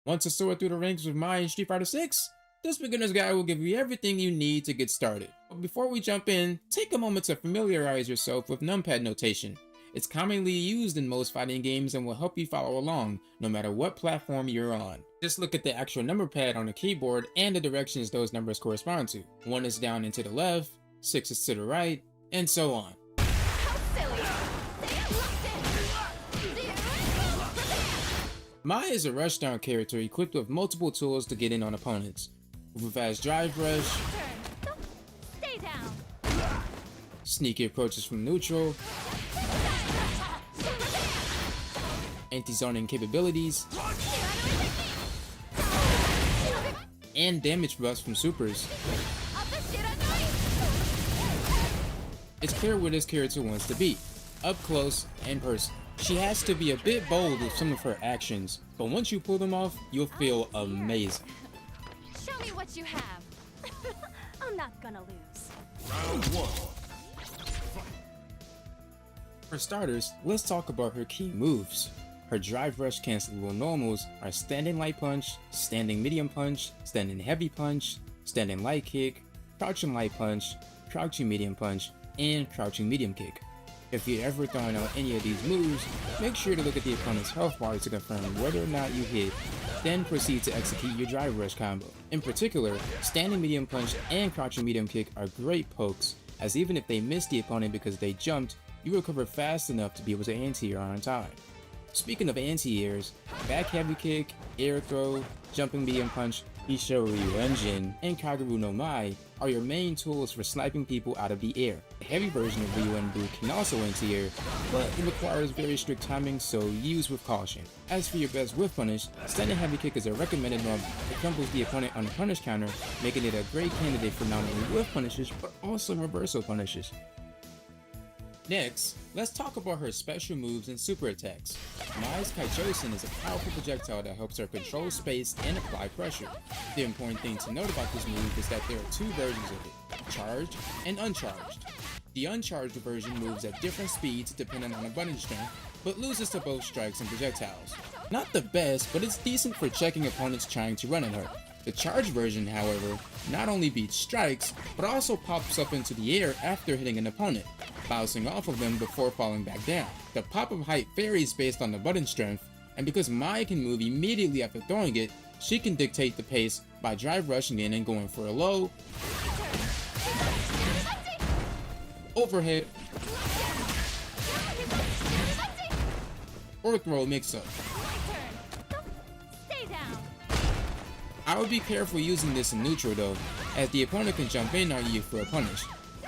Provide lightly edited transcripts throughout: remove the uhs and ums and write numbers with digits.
Want to soar through the ranks with Mai in Street Fighter 6? This beginner's guide will give you everything you need to get started. But before we jump in, take a moment to familiarize yourself with numpad notation. It's commonly used in most fighting games and will help you follow along, no matter what platform you're on. Just look at the actual number pad on the keyboard and the directions those numbers correspond to. 1 is down and to the left, 6 is to the right, and so on. Mai is a rushdown character equipped with multiple tools to get in on opponents. With a fast drive rush, sneaky approaches from neutral, anti-zoning capabilities, and damage buffs from supers. It's clear where this character wants to be, up close and personal. She has to be a bit bold with some of her actions, but once you pull them off, you'll feel amazing. Show me what you have. I'm not gonna lose. Round 1. For starters, let's talk about her key moves. Her drive rush cancelable normals are standing light punch, standing medium punch, standing heavy punch, standing light kick, crouching light punch, crouching medium punch, and crouching medium kick. If you're ever throwing out any of these moves, make sure to look at the opponent's health bar to confirm whether or not you hit, then proceed to execute your drive rush combo. In particular, standing medium punch and crouching medium kick are great pokes, as even if they miss the opponent because they jumped, you recover fast enough to be able to anti-air on time. Speaking of anti-airs, back heavy kick, air throw, jumping medium punch, Hishou Ryuuenjin, and Kagerou no Mai are your main tools for sniping people out of the air. The heavy version of Ryuuenbu can also anti-air, but it requires very strict timing, so use with caution. As for your best whiff punish, standing heavy kick is a recommended one that combos the opponent on the punish counter, making it a great candidate for not only whiff punishes, but also reversal punishes. Next, let's talk about her special moves and super attacks. Mai's Kachousen is a powerful projectile that helps her control space and apply pressure. The important thing to note about this move is that there are 2 versions of it, charged and uncharged. The uncharged version moves at different speeds depending on abundance strength, but loses to both strikes and projectiles. Not the best, but it's decent for checking opponents trying to run at her. The charged version, however, not only beats strikes, but also pops up into the air after hitting an opponent, bouncing off of them before falling back down. The pop-up height varies based on the button strength, and because Mai can move immediately after throwing it, she can dictate the pace by drive rushing in and going for a low, overhead, or throw mix-up. I would be careful using this in neutral though, as the opponent can jump in on you for a punish.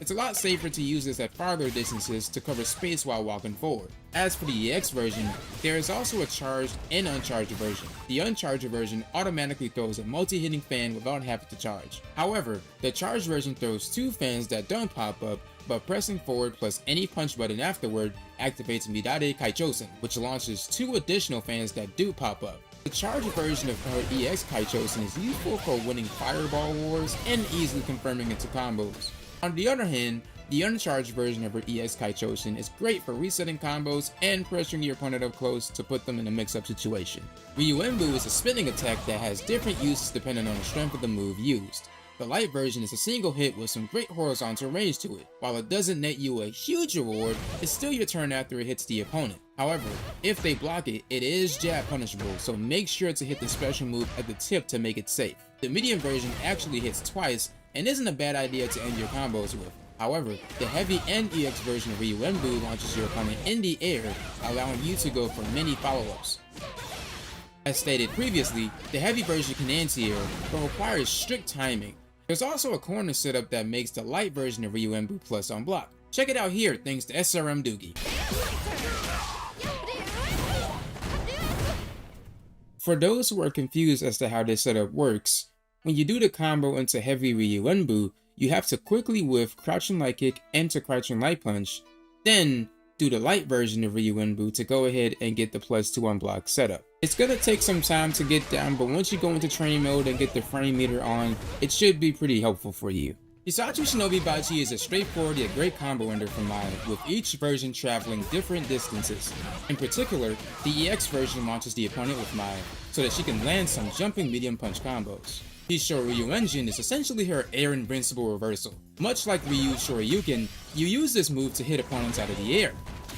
It's a lot safer to use this at farther distances to cover space while walking forward. As for the EX version, there is also a charged and uncharged version. The uncharged version automatically throws a multi-hitting fan without having to charge. However, the charged version throws 2 fans that don't pop up, but pressing forward plus any punch button afterward activates Midare Kachousen, which launches 2 additional fans that do pop up. The charged version of her EX Kachousen is useful for winning fireball wars and easily confirming into combos. On the other hand, the uncharged version of her EX Kachousen is great for resetting combos and pressuring your opponent up close to put them in a mix-up situation. Ryuuenbu is a spinning attack that has different uses depending on the strength of the move used. The light version is a single hit with some great horizontal range to it. While it doesn't net you a huge reward, it's still your turn after it hits the opponent. However, if they block it, it is jab punishable, so make sure to hit the special move at the tip to make it safe. The medium version actually hits twice and isn't a bad idea to end your combos with. However, the heavy and EX version of Ryuuenbu launches your opponent in the air, allowing you to go for many follow-ups. As stated previously, the heavy version can anti-air, but requires strict timing. There's also a corner setup that makes the light version of Ryuuenbu plus on block. Check it out here thanks to SRM Doogie. For those who are confused as to how this setup works, when you do the combo into heavy Ryuuenbu, you have to quickly whiff crouching light kick into crouching light punch, then do the light version of Ryuuenbu to go ahead and get the +2 on block setup. It's gonna take some time to get down, but once you go into training mode and get the frame meter on, it should be pretty helpful for you. Hissatsu Shinobi Bachi is a straightforward yet great combo ender from Mai, with each version traveling different distances. In particular, the EX version launches the opponent with Mai, so that she can land some jumping medium punch combos. Hishou Ryuuenjin is essentially her air invincible reversal. Much like Hishou Ryuuenjin, you use this move to hit opponents out of the air.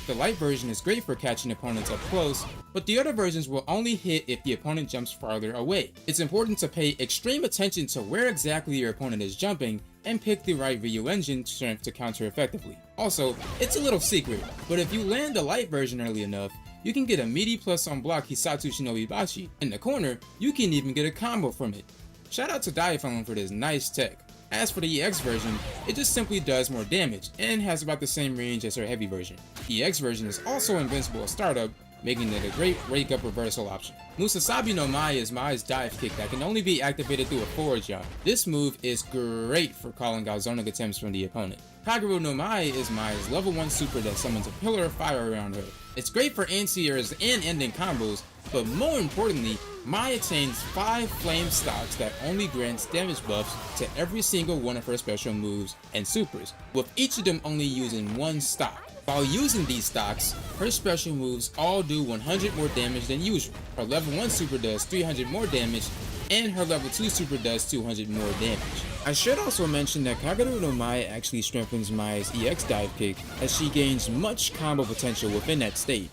The light version is great for catching opponents up close, but the other versions will only hit if the opponent jumps farther away. It's important to pay extreme attention to where exactly your opponent is jumping and pick the right Ryuuenjin strength to counter effectively. Also, it's a little secret, but if you land the light version early enough, you can get a meaty plus on block Hissatsu Shinobi Bachi. In the corner, you can even get a combo from it. Shout out to Diaphone for this nice tech. As for the EX version, it just simply does more damage and has about the same range as her heavy version. The EX version is also invincible at startup, making it a great wake-up reversal option. Musasabi no Mai is Mai's dive kick that can only be activated through a forward jump. This move is great for calling out zoning attempts from the opponent. Kagerou no Mai is Mai's level 1 super that summons a pillar of fire around her. It's great for anti-airs and ending combos, but more importantly, Mai attains 5 flame stocks that only grants damage buffs to every single one of her special moves and supers, with each of them only using 1 stock. While using these stocks, her special moves all do 100 more damage than usual. Her level 1 super does 300 more damage, and her level 2 super does 200 more damage. I should also mention that Kagerou no Mai actually strengthens Mai's EX dive kick, as she gains much combo potential within that state.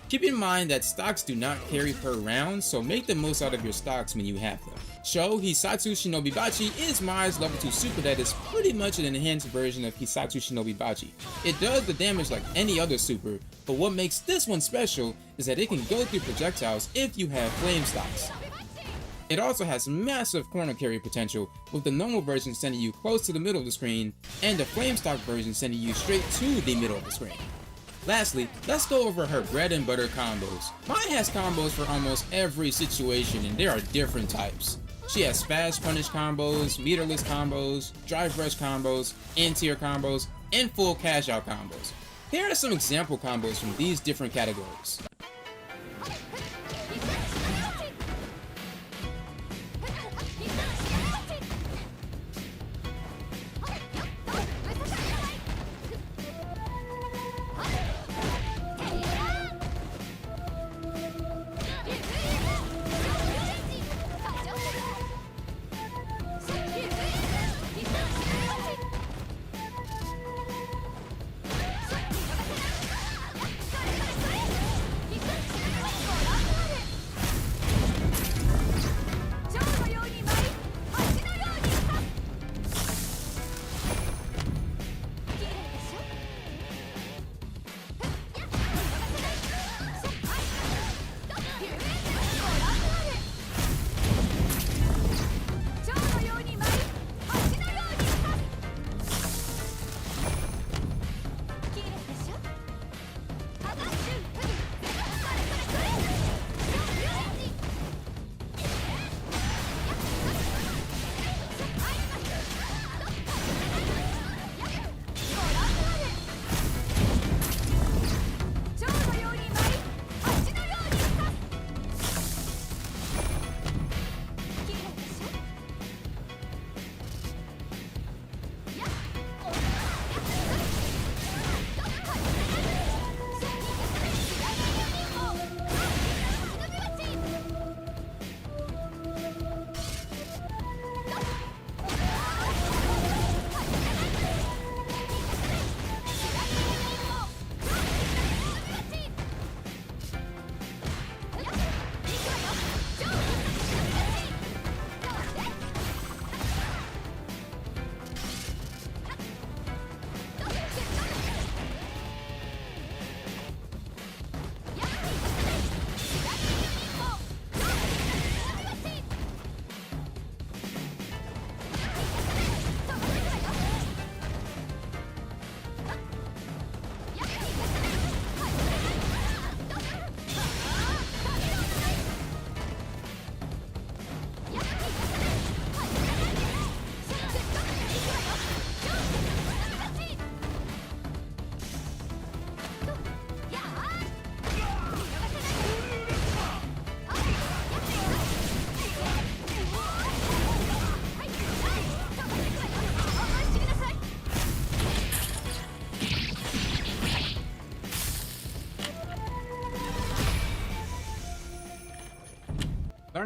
Keep in mind that stocks do not carry per round, so make the most out of your stocks when you have them. Chou Hissatsu Shinobi Bachi is Mai's level 2 super that is pretty much an enhanced version of Hissatsu Shinobi Bachi. It does the damage like any other super, but what makes this one special is that it can go through projectiles if you have flame stocks. It also has massive corner carry potential, with the normal version sending you close to the middle of the screen, and the flame stock version sending you straight to the middle of the screen. Lastly, let's go over her bread and butter combos. Mai has combos for almost every situation, and there are different types. She has fast punish combos, meterless combos, drive rush combos, anti-air combos, and full cash out combos. Here are some example combos from these different categories.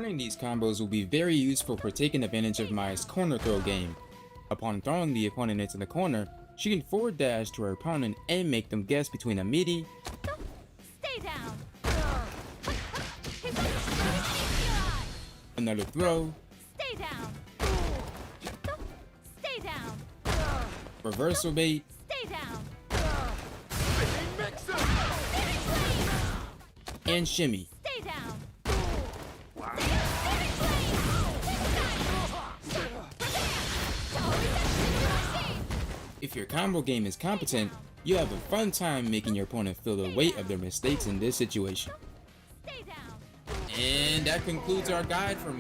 Learning these combos will be very useful for taking advantage of Mai's corner throw game. Upon throwing the opponent into the corner, she can forward dash to her opponent and make them guess between a midi, Stay down. another throw, Stay down. Stay down. reversal bait, Stay down. and shimmy. Stay down. If your combo game is competent, you have a fun time making your opponent feel the weight of their mistakes in this situation. Stay down. And that concludes our guide for